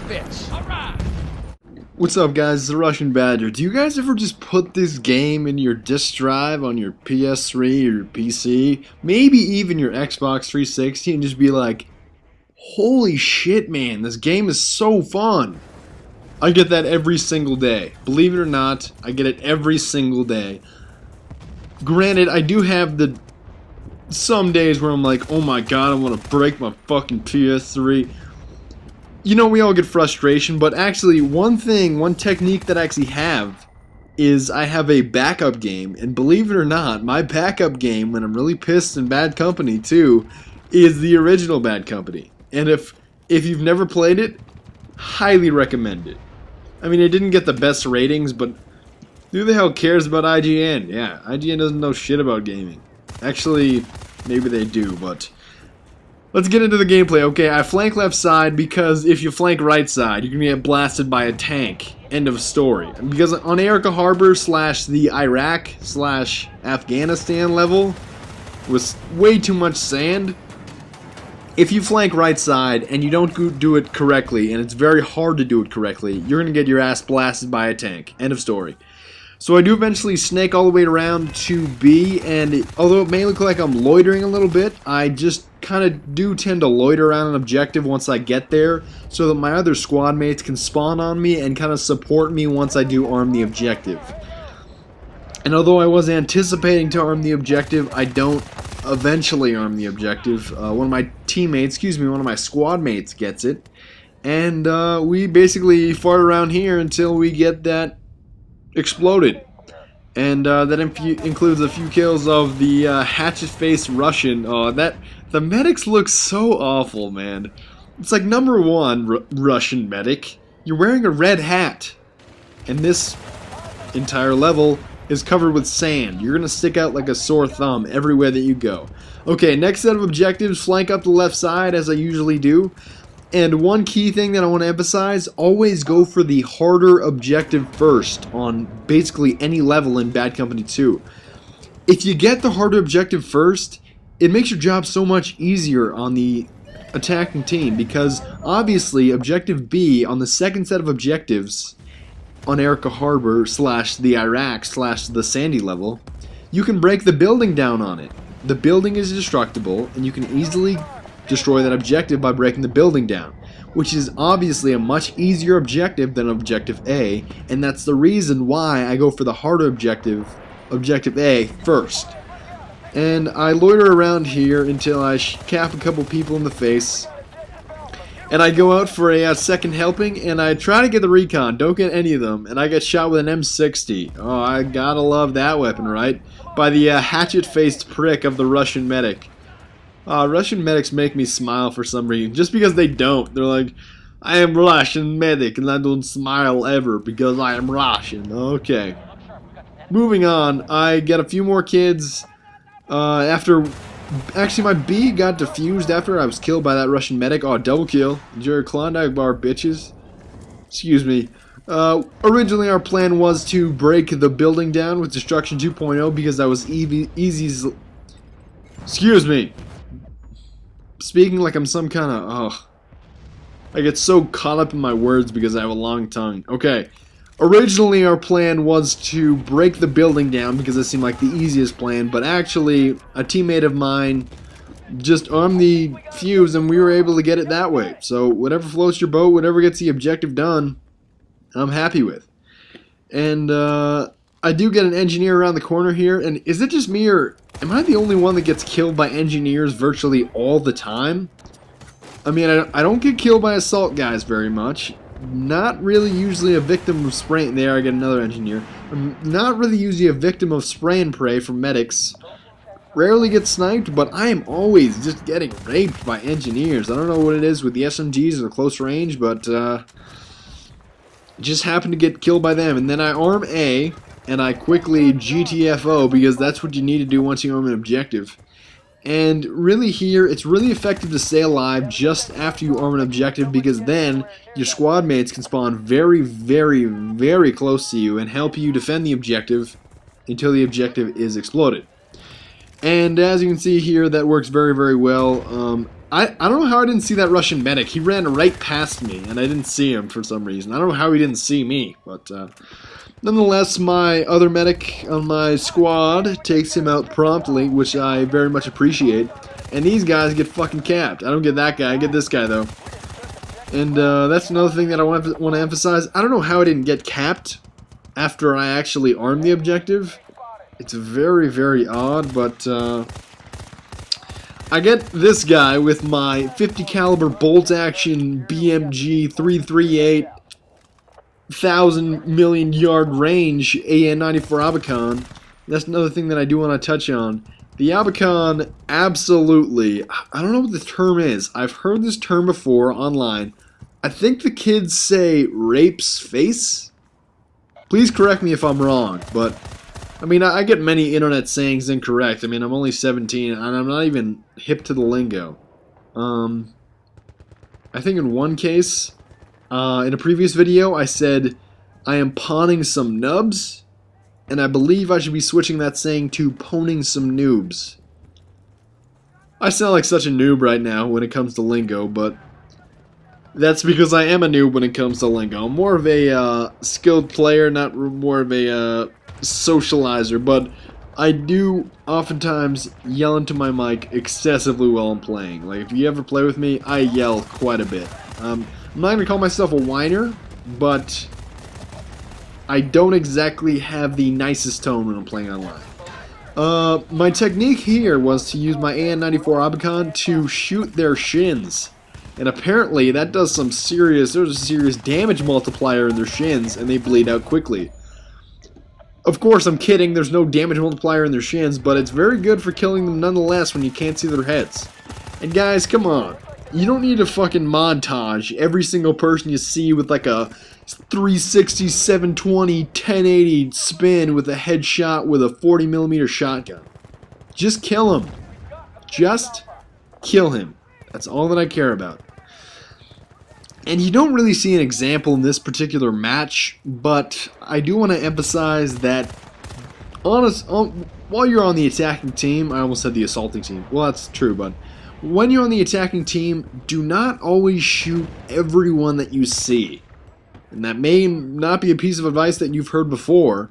bitch. All right. What's up, guys? It's the Russian Badger. Do you guys ever just put this game in your disk drive on your PS3 or your PC, maybe even your Xbox 360, and just be like, holy shit, man, this game is so fun? I get that every single day. Believe it or not, I get it every single day. Granted, I do have some days where I'm like, oh my god, I want to break my fucking PS3. You know, we all get frustration, but actually one technique that I actually have is I have a backup game, and believe it or not, my backup game, when I'm really pissed in Bad Company too, is the original Bad Company. And if you've never played it, highly recommend it. I mean, it didn't get the best ratings, but who the hell cares about IGN? Yeah, IGN doesn't know shit about gaming. Actually, maybe they do, but let's get into the gameplay. Okay, I flank left side because if you flank right side, you're gonna get blasted by a tank. End of story. Because on Arica Harbor / the Iraq / Afghanistan level was way too much sand. If you flank right side and you don't do it correctly, and it's very hard to do it correctly, you're gonna get your ass blasted by a tank. End of story. So I do eventually snake all the way around to B, and although it may look like I'm loitering a little bit, I just kind of do tend to loiter around an objective once I get there, so that my other squad mates can spawn on me and kind of support me once I do arm the objective. And although I was anticipating to arm the objective, I don't eventually arm the objective. One of my squad mates gets it, and we basically fart around here until we get that exploded. And that includes a few kills of the hatchet-faced Russian. The medics look so awful, man. It's like, number one, Russian medic, you're wearing a red hat, and this entire level is covered with sand. You're gonna stick out like a sore thumb everywhere that you go. Okay, next set of objectives, flank up the left side as I usually do. And one key thing that I want to emphasize, always go for the harder objective first on basically any level in Bad Company 2. If you get the harder objective first, it makes your job so much easier on the attacking team, because obviously objective B on the second set of objectives on Arica Harbor / the Iraq / the Sandy level, you can break the building down on it. The building is destructible, and you can easily destroy that objective by breaking the building down, which is obviously a much easier objective than objective A, and that's the reason why I go for the harder objective A first. And I loiter around here until I cap a couple people in the face, and I go out for a second helping, and I try to get the recon, don't get any of them, and I get shot with an M60. Oh, I gotta love that weapon, right? By the hatchet-faced prick of the Russian medic. Russian medics make me smile for some reason, just because they don't. They're like, I am Russian medic and I don't smile ever because I am Russian. Okay. Moving on, I get a few more kids actually my B got defused after I was killed by that Russian medic. Oh, double kill. Enjoy your Klondike bar, bitches. Excuse me. Originally our plan was to break the building down with Destruction 2.0 because that was easy's... Excuse me. Speaking like I'm some kind of, I get so caught up in my words because I have a long tongue. Okay, originally our plan was to break the building down because it seemed like the easiest plan, but actually a teammate of mine just armed the fuse and we were able to get it that way. So whatever floats your boat, whatever gets the objective done, I'm happy with. And I do get an engineer around the corner here, and is it just me or am I the only one that gets killed by engineers virtually all the time? I mean, I don't get killed by assault guys very much. Not really usually a victim of spray. There, I get another engineer. I'm not really usually a victim of spray and pray from medics. Rarely get sniped, but I am always just getting raped by engineers. I don't know what it is with the SMGs or close range, but just happen to get killed by them. And then I arm A, and I quickly GTFO because that's what you need to do once you arm an objective. And really here, it's really effective to stay alive just after you arm an objective, because then your squad mates can spawn very, very, very close to you and help you defend the objective until the objective is exploded. And as you can see here, that works very, very well. I don't know how I didn't see that Russian medic. He ran right past me, and I didn't see him for some reason. I don't know how he didn't see me, but nonetheless, my other medic on my squad takes him out promptly, which I very much appreciate. And these guys get fucking capped. I don't get that guy. I get this guy, though. And that's another thing that I want to emphasize. I don't know how I didn't get capped after I actually armed the objective. It's very, very odd, but I get this guy with my 50 caliber bolt action BMG 338 1,000 million yard range AN-94 Abacon. That's another thing that I do want to touch on. The Abacon, absolutely, I don't know what the term is. I've heard this term before online. I think the kids say rapes face. Please correct me if I'm wrong, but I mean, I get many internet sayings incorrect. I mean, I'm only 17 and I'm not even hip to the lingo. I think in one case, in a previous video, I said I am pawning some nubs, and I believe I should be switching that saying to poning some noobs. I sound like such a noob right now when it comes to lingo, but that's because I am a noob when it comes to lingo. I'm more of a skilled player, not more of a socializer, but I do oftentimes yell into my mic excessively while I'm playing. Like, if you ever play with me, I yell quite a bit. I'm not going to call myself a whiner, but I don't exactly have the nicest tone when I'm playing online. My technique here was to use my AN-94 Abacon to shoot their shins. And apparently that does some there's a serious damage multiplier in their shins, and they bleed out quickly. Of course, I'm kidding, there's no damage multiplier in their shins, but it's very good for killing them nonetheless when you can't see their heads. And guys, come on. You don't need to fucking montage every single person you see with like a 360, 720, 1080 spin with a headshot with a 40mm shotgun. Just kill him. Just kill him. That's all that I care about. And you don't really see an example in this particular match, but I do want to emphasize that while you're on the attacking team, I almost said the assaulting team. Well, that's true, but when you're on the attacking team, do not always shoot everyone that you see. And that may not be a piece of advice that you've heard before,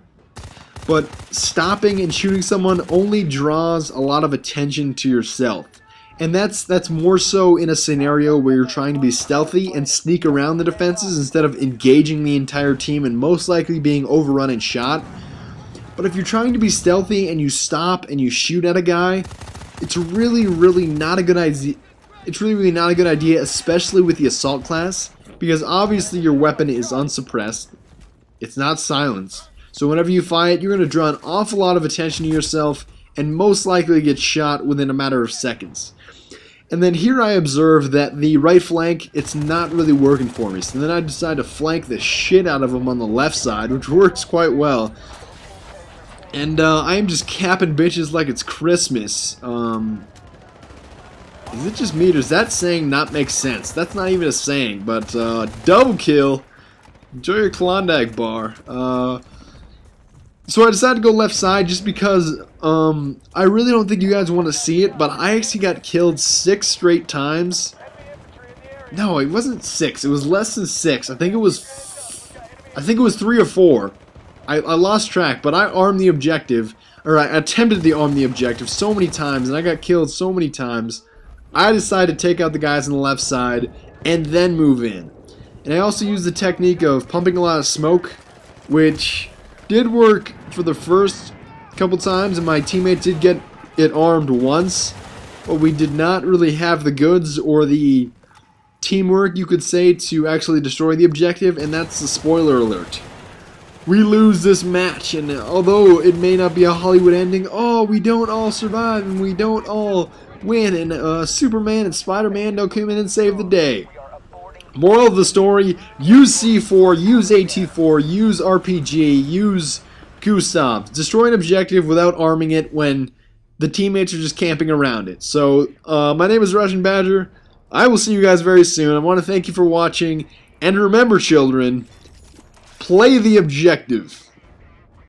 but stopping and shooting someone only draws a lot of attention to yourself. And that's more so in a scenario where you're trying to be stealthy and sneak around the defenses instead of engaging the entire team and most likely being overrun and shot. But if you're trying to be stealthy and you stop and you shoot at a guy, it's really not a good idea. It's really not a good idea, especially with the assault class, because obviously your weapon is unsuppressed. It's not silenced. So whenever you fire it, you're going to draw an awful lot of attention to yourself and most likely get shot within a matter of seconds. And then here I observe that the right flank, it's not really working for me. So then I decide to flank the shit out of him on the left side, which works quite well. And I am just capping bitches like it's Christmas. Is it just me, or does that saying not make sense? That's not even a saying, but double kill. Enjoy your Klondike bar. So I decided to go left side just because I really don't think you guys want to see it, but I actually got killed 6 straight times. No, it wasn't 6. It was less than 6. I think it was 3 or 4. I lost track, but I armed the objective, or I attempted to arm the objective so many times, and I got killed so many times. I decided to take out the guys on the left side and then move in. And I also used the technique of pumping a lot of smoke, which did work for the first couple times, and my teammate did get it armed once, but we did not really have the goods or the teamwork, you could say, to actually destroy the objective, and that's the spoiler alert. We lose this match, and although it may not be a Hollywood ending, oh, we don't all survive, and we don't all win, and Superman and Spider-Man don't come in and save the day. Moral of the story, use C4, use AT4, use RPG, use Gustavs. Destroy an objective without arming it when the teammates are just camping around it. So, my name is Russian Badger. I will see you guys very soon. I want to thank you for watching, and remember, children, play the objective.